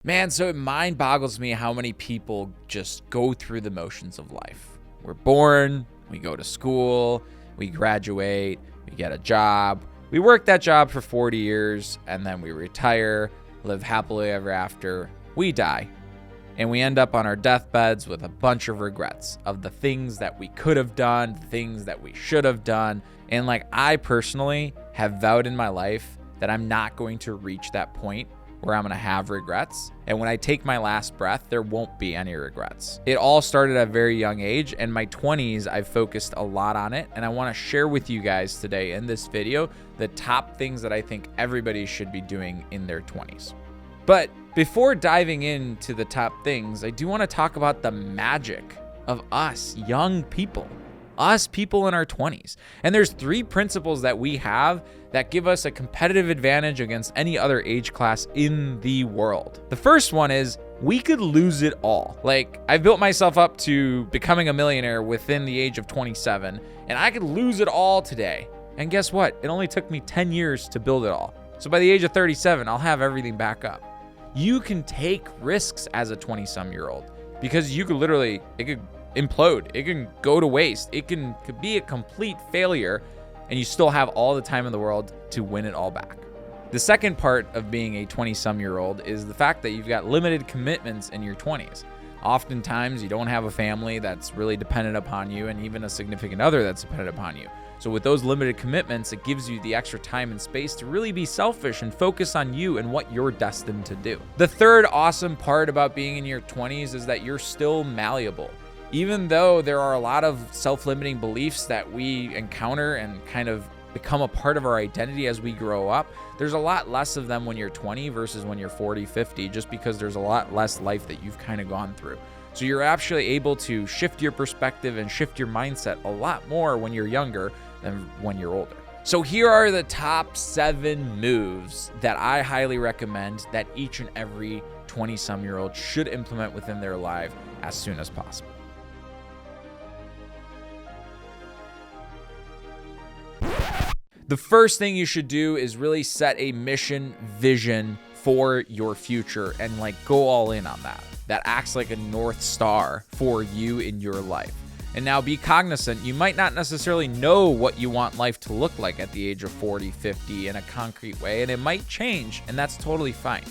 Man, so it mind boggles me how many people just go through the motions of life. We're born, we go to school, we graduate, we get a job, we work that job for 40 years, and then we retire, live happily ever after, we die. And we end up on our deathbeds with a bunch of regrets of the things that we could have done, things that we should have done. And I personally have vowed in my life that I'm not going to reach that point where I'm going to have regrets. And when I take my last breath, there won't be any regrets. It all started at a very young age. And my 20s, I've focused a lot on it. And I want to share with you guys today in this video, the top things that I think everybody should be doing in their 20s. But before diving into the top things, I do want to talk about the magic of us young people, us people in our 20s. And there's 3 principles that we have that give us a competitive advantage against any other age class in the world. The first one is we could lose it all. I built myself up to becoming a millionaire within the age of 27, and I could lose it all today. And guess what? It only took me 10 years to build it all. So by the age of 37, I'll have everything back up. You can take risks as a 20-some-year-old because you could literally, it could implode. It can go to waste. It could be a complete failure, and you still have all the time in the world to win it all back. The second part of being a 20-some-year-old is the fact that you've got limited commitments in your 20s. Oftentimes, you don't have a family that's really dependent upon you, and even a significant other that's dependent upon you. So with those limited commitments, it gives you the extra time and space to really be selfish and focus on you and what you're destined to do. The third awesome part about being in your 20s is that you're still malleable. Even though there are a lot of self-limiting beliefs that we encounter and kind of become a part of our identity as we grow up, there's a lot less of them when you're 20 versus when you're 40, 50, just because there's a lot less life that you've kind of gone through. So you're actually able to shift your perspective and shift your mindset a lot more when you're younger than when you're older. So here are the top 7 moves that I highly recommend that each and every 20-some-year-old should implement within their life as soon as possible. The first thing you should do is really set a mission, vision for your future and go all in on that. That acts like a North Star for you in your life. And now be cognizant, you might not necessarily know what you want life to look like at the age of 40, 50 in a concrete way, and it might change, and that's totally fine.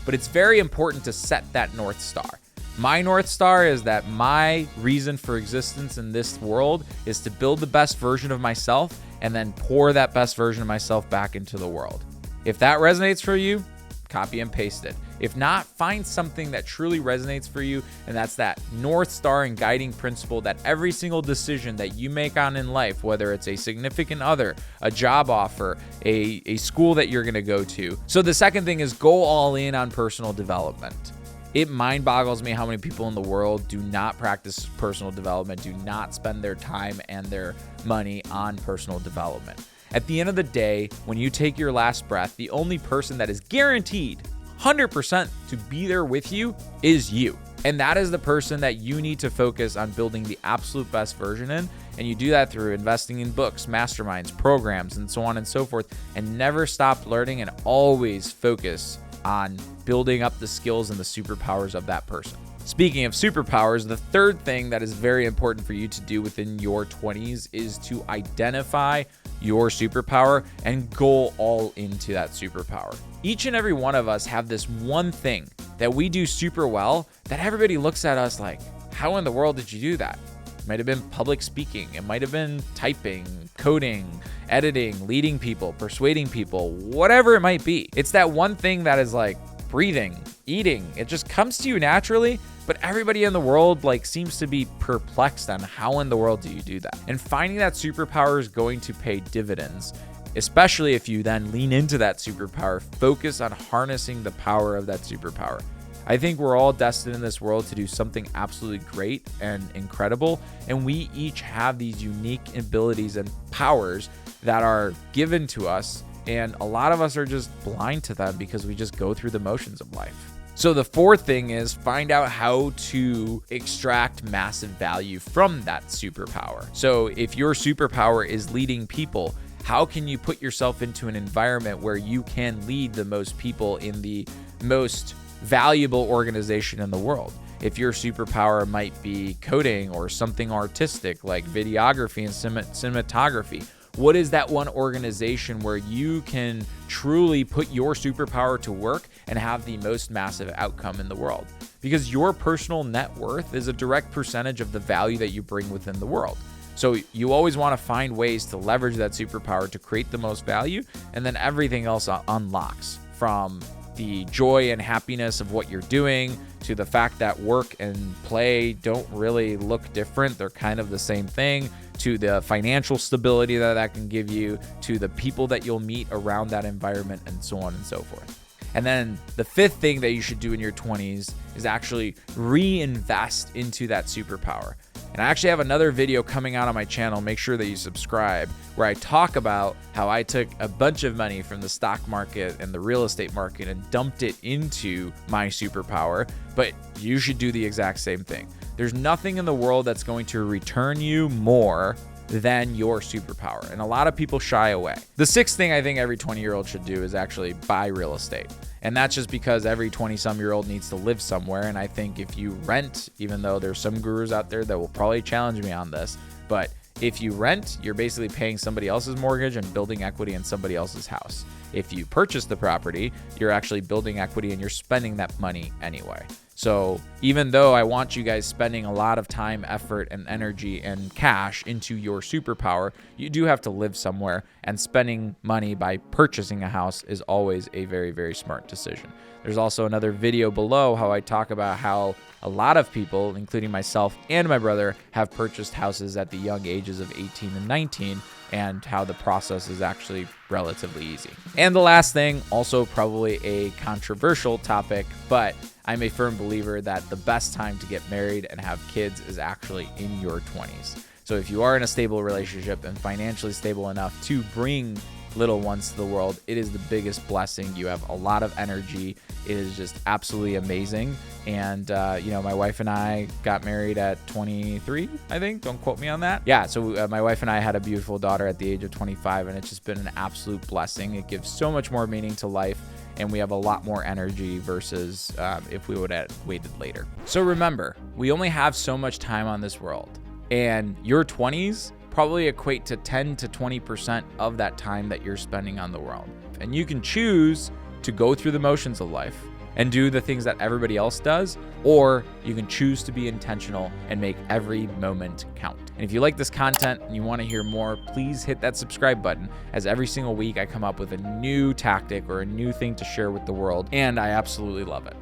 But it's very important to set that North Star. My North Star is that my reason for existence in this world is to build the best version of myself and then pour that best version of myself back into the world. If that resonates for you, copy and paste it. If not, find something that truly resonates for you, and that's that North Star and guiding principle that every single decision that you make on in life, whether it's a significant other, a job offer, a school that you're gonna go to. So the second thing is go all in on personal development. It mind boggles me how many people in the world do not practice personal development, do not spend their time and their money on personal development. At the end of the day, when you take your last breath, the only person that is guaranteed 100% to be there with you is you. And that is the person that you need to focus on building the absolute best version in. And you do that through investing in books, masterminds, programs, and so on and so forth. And never stop learning and always focus on building up the skills and the superpowers of that person. Speaking of superpowers, the third thing that is very important for you to do within your 20s is to identify your superpower and go all into that superpower. Each and every one of us have this one thing that we do super well that everybody looks at us like, how in the world did you do that? It might have been public speaking. It might have been typing, coding, editing, leading people, persuading people, whatever it might be. It's that one thing that is like breathing, eating. It just comes to you naturally, but everybody in the world seems to be perplexed on how in the world do you do that? And finding that superpower is going to pay dividends, especially if you then lean into that superpower, focus on harnessing the power of that superpower. I think we're all destined in this world to do something absolutely great and incredible, and we each have these unique abilities and powers that are given to us, and a lot of us are just blind to them because we just go through the motions of life. So the fourth thing is find out how to extract massive value from that superpower. So if your superpower is leading people, how can you put yourself into an environment where you can lead the most people in the most valuable organization in the world. If your superpower might be coding or something artistic like videography and cinematography, what is that one organization where you can truly put your superpower to work and have the most massive outcome in the world? Because your personal net worth is a direct percentage of the value that you bring within the world. So you always want to find ways to leverage that superpower to create the most value, and then everything else unlocks, from the joy and happiness of what you're doing to the fact that work and play don't really look different. They're kind of the same thing, to the financial stability that can give you, to the people that you'll meet around that environment, and so on and so forth. And then the fifth thing that you should do in your 20s is actually reinvest into that superpower. And I actually have another video coming out on my channel. Make sure that you subscribe, where I talk about how I took a bunch of money from the stock market and the real estate market and dumped it into my superpower. But you should do the exact same thing. There's nothing in the world that's going to return you more than your superpower. And a lot of people shy away. The sixth thing I think every 20-year-old should do is actually buy real estate. And that's just because every 20-some-year-old needs to live somewhere. And I think if you rent, even though there's some gurus out there that will probably challenge me on this, but if you rent, you're basically paying somebody else's mortgage and building equity in somebody else's house. If you purchase the property, you're actually building equity and you're spending that money anyway. So even though I want you guys spending a lot of time, effort, and energy and cash into your superpower, you do have to live somewhere, and spending money by purchasing a house is always a very, very smart decision. There's also another video below how I talk about how a lot of people, including myself and my brother, have purchased houses at the young ages of 18 and 19, and how the process is actually relatively easy. And the last thing, also probably a controversial topic, but I'm a firm believer that the best time to get married and have kids is actually in your 20s. So if you are in a stable relationship and financially stable enough to bring little ones to the world, it is the biggest blessing. You have a lot of energy. It is just absolutely amazing. And, my wife and I got married at 23, I think. Don't quote me on that. Yeah, so my wife and I had a beautiful daughter at the age of 25, and it's just been an absolute blessing. It gives so much more meaning to life, and we have a lot more energy versus if we would have waited later. So remember, we only have so much time on this world, and your 20s probably equate to 10 to 20% of that time that you're spending on the world. And you can choose to go through the motions of life and do the things that everybody else does, or you can choose to be intentional and make every moment count. And if you like this content and you want to hear more, please hit that subscribe button, as every single week I come up with a new tactic or a new thing to share with the world, and I absolutely love it.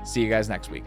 See you guys next week.